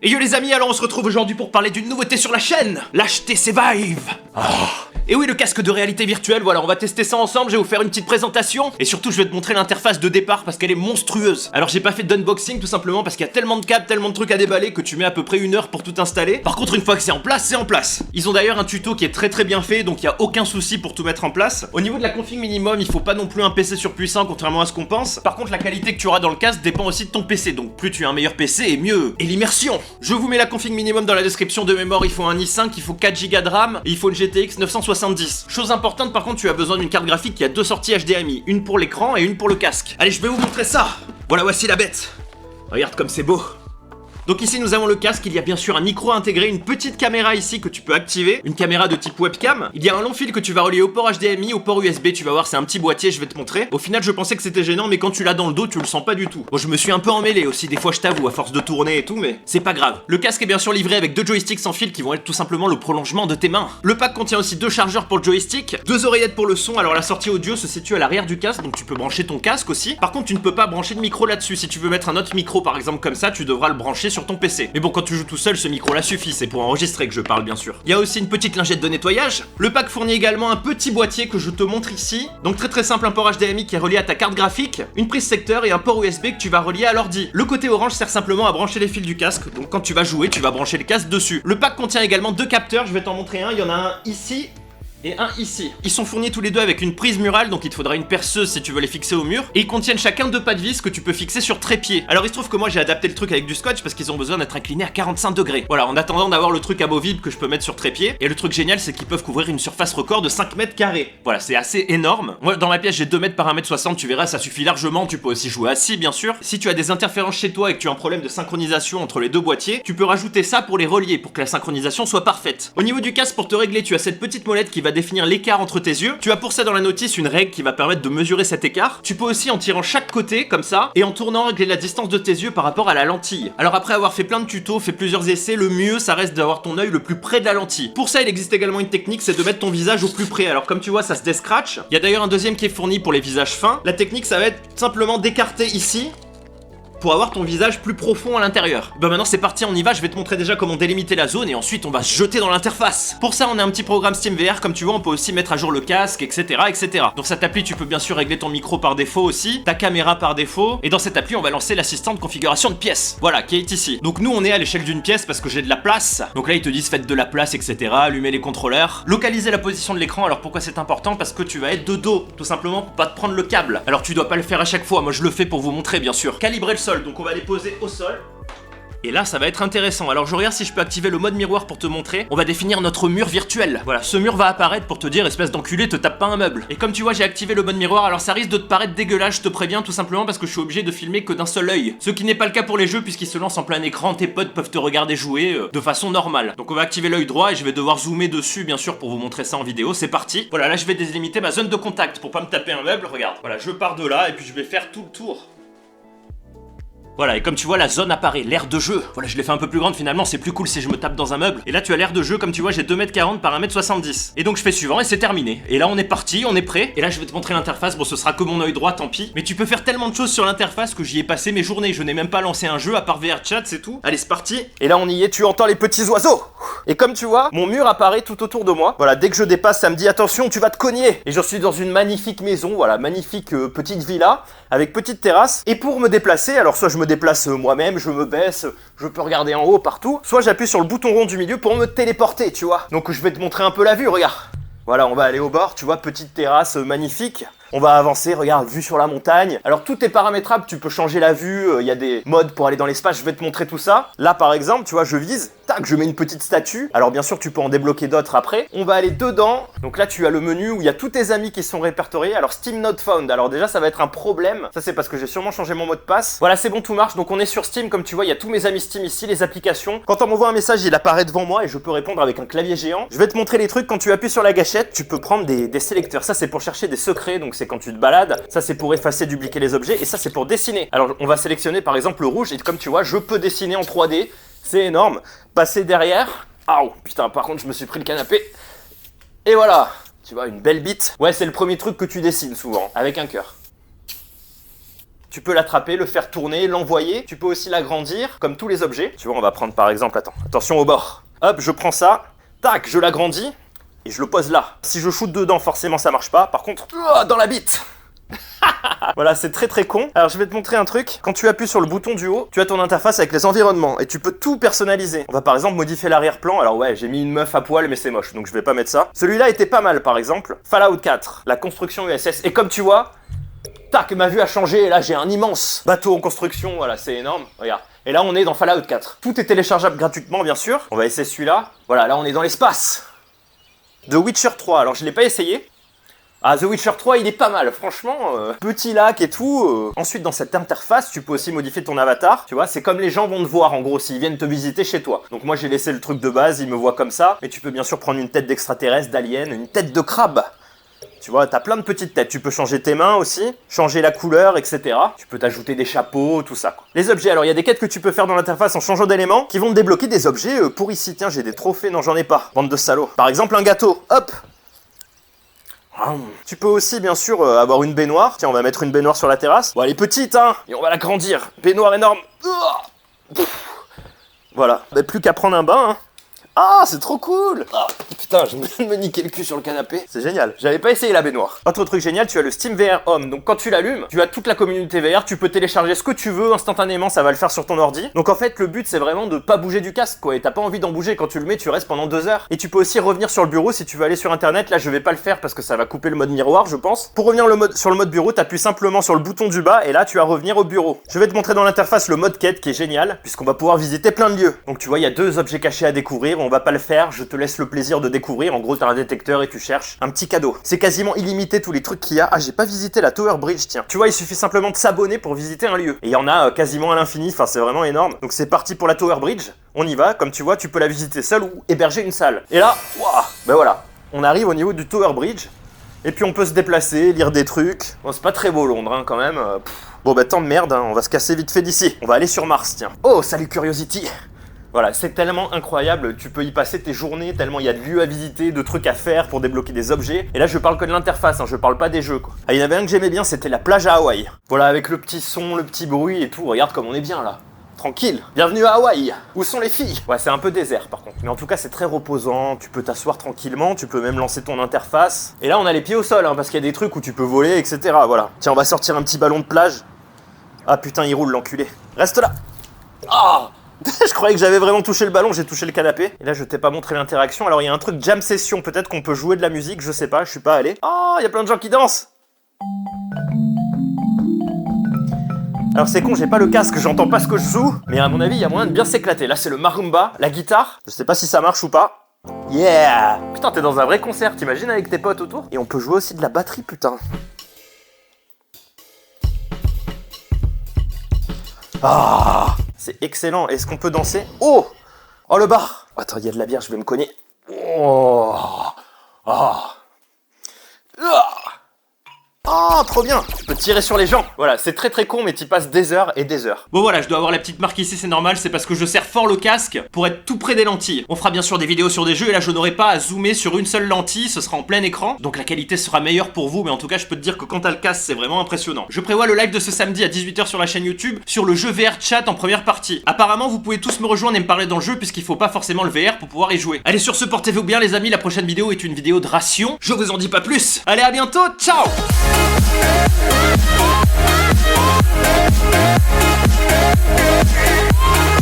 Et yo les amis, alors on se retrouve aujourd'hui pour parler d'une nouveauté sur la chaîne, l'HTC Vive. Et oui, le casque de réalité virtuelle, voilà, on va tester ça ensemble, je vais vous faire une petite présentation, et surtout je vais te montrer l'interface de départ parce qu'elle est monstrueuse. Alors j'ai pas fait d'unboxing tout simplement parce qu'il y a tellement de câbles, tellement de trucs à déballer que tu mets à peu près 1 heure pour tout installer. Par contre une fois que c'est en place, c'est en place. Ils ont d'ailleurs un tuto qui est très bien fait, donc il y a aucun souci pour tout mettre en place. Au niveau de la config minimum, il faut pas non plus un PC surpuissant contrairement à ce qu'on pense. Par contre la qualité que tu auras dans le casque dépend aussi de ton PC, donc plus tu as un meilleur PC et mieux. Et l'immersion. Je vous mets la config minimum dans la description. De mémoire, il faut un i5, il faut 4 Go de RAM, et il faut une GTX 970. Chose importante par contre, tu as besoin d'une carte graphique qui a 2 sorties HDMI, une pour l'écran et une pour le casque. Allez, je vais vous montrer ça. Voilà, voici la bête. Regarde comme c'est beau. Donc ici nous avons le casque, il y a bien sûr un micro intégré, une petite caméra ici que tu peux activer, une caméra de type webcam. Il y a un long fil que tu vas relier au port HDMI, au port USB, tu vas voir c'est un petit boîtier, je vais te montrer. Au final je pensais que c'était gênant mais quand tu l'as dans le dos tu le sens pas du tout. Bon, je me suis un peu emmêlé aussi des fois, je t'avoue, à force de tourner et tout, mais c'est pas grave. Le casque est bien sûr livré avec 2 joysticks sans fil qui vont être tout simplement le prolongement de tes mains. Le pack contient aussi 2 chargeurs pour le joystick, 2 oreillettes pour le son. Alors la sortie audio se situe à l'arrière du casque, donc tu peux brancher ton casque aussi. Par contre tu ne peux pas brancher de micro là-dessus. Si tu veux mettre un autre micro par exemple comme ça, tu devras le brancher sur ton PC. Mais bon, quand tu joues tout seul, ce micro là suffit, c'est pour enregistrer que je parle bien sûr. Il y a aussi une petite lingette de nettoyage. Le pack fournit également un petit boîtier que je te montre ici. Donc très simple, un port HDMI qui est relié à ta carte graphique, une prise secteur et un port USB que tu vas relier à l'ordi. Le côté orange sert simplement à brancher les fils du casque, donc quand tu vas jouer, tu vas brancher le casque dessus. Le pack contient également 2 capteurs, je vais t'en montrer un, il y en a un ici et un ici. Ils sont fournis tous les deux avec une prise murale, donc il te faudra une perceuse si tu veux les fixer au mur. Et ils contiennent chacun 2 pas de vis que tu peux fixer sur trépied. Alors il se trouve que moi j'ai adapté le truc avec du scotch parce qu'ils ont besoin d'être inclinés à 45 degrés. Voilà, en attendant d'avoir le truc amovible que je peux mettre sur trépied. Et le truc génial, c'est qu'ils peuvent couvrir une surface record de 5 mètres carrés. Voilà, c'est assez énorme. Moi dans ma pièce j'ai 2 mètres par 1m60, tu verras, ça suffit largement. Tu peux aussi jouer assis bien sûr. Si tu as des interférences chez toi et que tu as un problème de synchronisation entre les 2 boîtiers, tu peux rajouter ça pour les relier, pour que la synchronisation soit parfaite. Au niveau du casque, pour te régler, tu as cette petite molette qui va définir l'écart entre tes yeux. Tu as pour ça dans la notice une règle qui va permettre de mesurer cet écart. Tu peux aussi en tirant chaque côté comme ça et en tournant régler la distance de tes yeux par rapport à la lentille. Alors après avoir fait plein de tutos, fait plusieurs essais, le mieux ça reste d'avoir ton œil le plus près de la lentille. Pour ça il existe également une technique, c'est de mettre ton visage au plus près. Alors comme tu vois ça se descratch. Il y a d'ailleurs un deuxième qui est fourni pour les visages fins. La technique ça va être simplement d'écarter ici pour avoir ton visage plus profond à l'intérieur. Bah maintenant c'est parti, on y va, je vais te montrer déjà comment délimiter la zone et ensuite on va se jeter dans l'interface. Pour ça on a un petit programme SteamVR, comme tu vois on peut aussi mettre à jour le casque, etc. Dans cette appli tu peux bien sûr régler ton micro par défaut aussi, ta caméra par défaut, et dans cette appli on va lancer l'assistant de configuration de pièces, voilà, qui est ici. Donc nous on est à l'échelle d'une pièce parce que j'ai de la place, donc là ils te disent faites de la place, etc. Allumer les contrôleurs, localiser la position de l'écran. Alors pourquoi c'est important? Parce que tu vas être de dos, tout simplement pour pas te prendre le câble. Alors tu dois pas le faire à chaque fois, moi je le fais pour vous montrer bien sûr. Calibrer le sol, donc on va les poser au sol. Et là ça va être intéressant, alors je regarde si je peux activer le mode miroir pour te montrer. On va définir notre mur virtuel. Voilà, ce mur va apparaître pour te dire espèce d'enculé, te tape pas un meuble. Et comme tu vois j'ai activé le mode miroir, alors ça risque de te paraître dégueulasse, je te préviens, tout simplement parce que je suis obligé de filmer que d'un seul œil. Ce qui n'est pas le cas pour les jeux puisqu'ils se lancent en plein écran, tes potes peuvent te regarder jouer de façon normale. Donc on va activer l'œil droit et je vais devoir zoomer dessus bien sûr pour vous montrer ça en vidéo, c'est parti. Voilà, là je vais délimiter ma zone de contact pour pas me taper un meuble, regarde. Voilà, je pars de là et puis je vais faire tout le tour. Voilà, et comme tu vois, la zone apparaît, l'aire de jeu. Voilà, je l'ai fait un peu plus grande finalement, c'est plus cool si je me tape dans un meuble. Et là, tu as l'aire de jeu, comme tu vois, j'ai 2m40 par 1m70. Et donc, je fais suivant et c'est terminé. Et là, on est parti, on est prêt. Et là, je vais te montrer l'interface. Bon, ce sera que mon œil droit, tant pis. Mais tu peux faire tellement de choses sur l'interface que j'y ai passé mes journées. Je n'ai même pas lancé un jeu à part VR Chat, c'est tout. Allez, c'est parti. Et là, on y est, tu entends les petits oiseaux. Et comme tu vois, mon mur apparaît tout autour de moi. Voilà, dès que je dépasse, ça me dit attention, tu vas te cogner. Et je suis dans une magnifique maison, voilà, magnifique petite villa avec petite terrasse. Et pour me déplacer, alors soit je me déplace moi-même, je me baisse, je peux regarder en haut partout, soit j'appuie sur le bouton rond du milieu pour me téléporter, tu vois. Donc je vais te montrer un peu la vue, regarde. Voilà, on va aller au bord, tu vois, petite terrasse magnifique. On va avancer, regarde, vue sur la montagne. Alors tout est paramétrable, tu peux changer la vue, il y a des modes pour aller dans l'espace, je vais te montrer tout ça. Là par exemple, tu vois, je vise, tac, je mets une petite statue. Alors bien sûr, tu peux en débloquer d'autres après. On va aller dedans. Donc là, tu as le menu où il y a tous tes amis qui sont répertoriés. Alors Steam Not Found, alors déjà ça va être un problème. Ça c'est parce que j'ai sûrement changé mon mot de passe. Voilà, c'est bon, tout marche. Donc on est sur Steam, comme tu vois, il y a tous mes amis Steam ici, les applications. Quand on m'envoie un message, il apparaît devant moi et je peux répondre avec un clavier géant. Je vais te montrer les trucs, quand tu appuies sur la gâchette, tu peux prendre des sélecteurs. Ça c'est pour chercher des secrets, donc c'est quand tu te balades. Ça c'est pour effacer, dupliquer les objets, et ça c'est pour dessiner. Alors on va sélectionner par exemple le rouge, et comme tu vois, je peux dessiner en 3D, c'est énorme. Passer derrière, aouh, putain, par contre je me suis pris le canapé, et voilà, tu vois, une belle bite. Ouais, c'est le premier truc que tu dessines souvent, avec un cœur. Tu peux l'attraper, le faire tourner, l'envoyer. Tu peux aussi l'agrandir, comme tous les objets. Tu vois, on va prendre par exemple, attention au bord. Hop, je prends ça, tac, je l'agrandis, et je le pose là. Si je shoot dedans, forcément ça marche pas. Par contre, dans la bite. Voilà, c'est très très con. Alors je vais te montrer un truc. Quand tu appuies sur le bouton du haut, tu as ton interface avec les environnements et tu peux tout personnaliser. On va par exemple modifier l'arrière-plan. Alors ouais, j'ai mis une meuf à poil mais c'est moche donc je vais pas mettre ça. Celui-là était pas mal par exemple. Fallout 4, la construction USS. Et comme tu vois, tac, ma vue a changé et là j'ai un immense bateau en construction. Voilà, c'est énorme. Regarde. Et là on est dans Fallout 4. Tout est téléchargeable gratuitement bien sûr. On va essayer celui-là. Voilà, là on est dans l'espace. The Witcher 3. Alors je l'ai pas essayé. Ah, The Witcher 3, il est pas mal, franchement, petit lac et tout. Ensuite, dans cette interface, tu peux aussi modifier ton avatar, tu vois, c'est comme les gens vont te voir, en gros, s'ils viennent te visiter chez toi. Donc moi, j'ai laissé le truc de base, ils me voient comme ça, mais tu peux bien sûr prendre une tête d'extraterrestre, d'alien, une tête de crabe. Tu vois, t'as plein de petites têtes, tu peux changer tes mains aussi, changer la couleur, etc. Tu peux t'ajouter des chapeaux, tout ça, quoi. Les objets, alors il y a des quêtes que tu peux faire dans l'interface en changeant d'éléments, qui vont te débloquer des objets pour ici. Tiens, j'ai des trophées, non, j'en ai pas, bande de salauds. Par exemple, un gâteau, hop. Tu peux aussi bien sûr avoir une baignoire. Tiens, on va mettre une baignoire sur la terrasse. Bon, elle est petite, hein, et on va l'agrandir. Baignoire énorme. Voilà, bah, plus qu'à prendre un bain, hein. Ah, c'est trop cool. Ah, putain, je viens de me niquer le cul sur le canapé. C'est génial. J'avais pas essayé la baignoire. Autre truc génial, tu as le Steam VR Home. Donc quand tu l'allumes, tu as toute la communauté VR. Tu peux télécharger ce que tu veux instantanément, ça va le faire sur ton ordi. Donc en fait, le but, c'est vraiment de pas bouger du casque, quoi. Et t'as pas envie d'en bouger. Quand tu le mets, tu restes pendant 2 heures. Et tu peux aussi revenir sur le bureau si tu veux aller sur Internet. Là, je vais pas le faire parce que ça va couper le mode miroir, je pense. Pour revenir sur le mode bureau, t'appuies simplement sur le bouton du bas et là, tu vas revenir au bureau. Je vais te montrer dans l'interface le mode quête qui est génial, puisqu'on va pouvoir visiter plein de lieux. Donc tu vois, il y a 2 objets cachés à découvrir. On va pas le faire. Je te laisse le plaisir de découvrir. En gros, t'as un détecteur et tu cherches un petit cadeau. C'est quasiment illimité tous les trucs qu'il y a. Ah, j'ai pas visité la Tower Bridge, tiens. Tu vois, il suffit simplement de s'abonner pour visiter un lieu. Et il y en a quasiment à l'infini. Enfin, c'est vraiment énorme. Donc c'est parti pour la Tower Bridge. On y va. Comme tu vois, tu peux la visiter seule ou héberger une salle. Et là, waouh, ben voilà. On arrive au niveau du Tower Bridge. Et puis on peut se déplacer, lire des trucs. Bon, c'est pas très beau Londres, hein, quand même. Bon, bah tant de merde, hein. On va se casser vite fait d'ici. On va aller sur Mars, tiens. Oh, salut Curiosity. Voilà, c'est tellement incroyable, tu peux y passer tes journées, tellement il y a de lieux à visiter, de trucs à faire pour débloquer des objets. Et là, je parle que de l'interface, hein, je parle pas des jeux, quoi. Ah, il y en avait un que j'aimais bien, c'était la plage à Hawaï. Voilà, avec le petit son, le petit bruit et tout, regarde comme on est bien, là. Tranquille. Bienvenue à Hawaï. Où sont les filles? Ouais, c'est un peu désert, par contre. Mais en tout cas, c'est très reposant, tu peux t'asseoir tranquillement, tu peux même lancer ton interface. Et là, on a les pieds au sol, hein, parce qu'il y a des trucs où tu peux voler, etc. Voilà. Tiens, on va sortir un petit ballon de plage. Ah, putain, il roule, l'enculé. Reste là. Ah! Je croyais que j'avais vraiment touché le ballon, j'ai touché le canapé. Et là, je t'ai pas montré l'interaction. Alors, il y a un truc jam session, peut-être qu'on peut jouer de la musique, je sais pas, je suis pas allé. Oh, il y a plein de gens qui dansent. Alors, c'est con, j'ai pas le casque, j'entends pas ce que je joue. Mais à mon avis, il y a moyen de bien s'éclater. Là, c'est le marimba, la guitare. Je sais pas si ça marche ou pas. Yeah! Putain, t'es dans un vrai concert, t'imagines avec tes potes autour? Et on peut jouer aussi de la batterie, putain. Ah! C'est excellent. Est-ce qu'on peut danser? Oh! Oh, le bar! Attends, il y a de la bière, je vais me cogner. Oh! Ah! Oh, trop bien! Tu peux tirer sur les gens. Voilà, c'est très très con, mais t'y passes des heures et des heures. Bon voilà, je dois avoir la petite marque ici, c'est normal, c'est parce que je serre fort le casque pour être tout près des lentilles. On fera bien sûr des vidéos sur des jeux, et là je n'aurai pas à zoomer sur une seule lentille, ce sera en plein écran, donc la qualité sera meilleure pour vous, mais en tout cas je peux te dire que quand t'as le casque, c'est vraiment impressionnant. Je prévois le live de ce samedi à 18h sur la chaîne YouTube, sur le jeu VR Chat en première partie. Apparemment, vous pouvez tous me rejoindre et me parler dans le jeu, puisqu'il faut pas forcément le VR pour pouvoir y jouer. Allez, sur ce, portez-vous bien les amis, la prochaine vidéo est une vidéo de ration, je vous en dis pas plus. Allez, à bientôt, ciao! We'll be right back.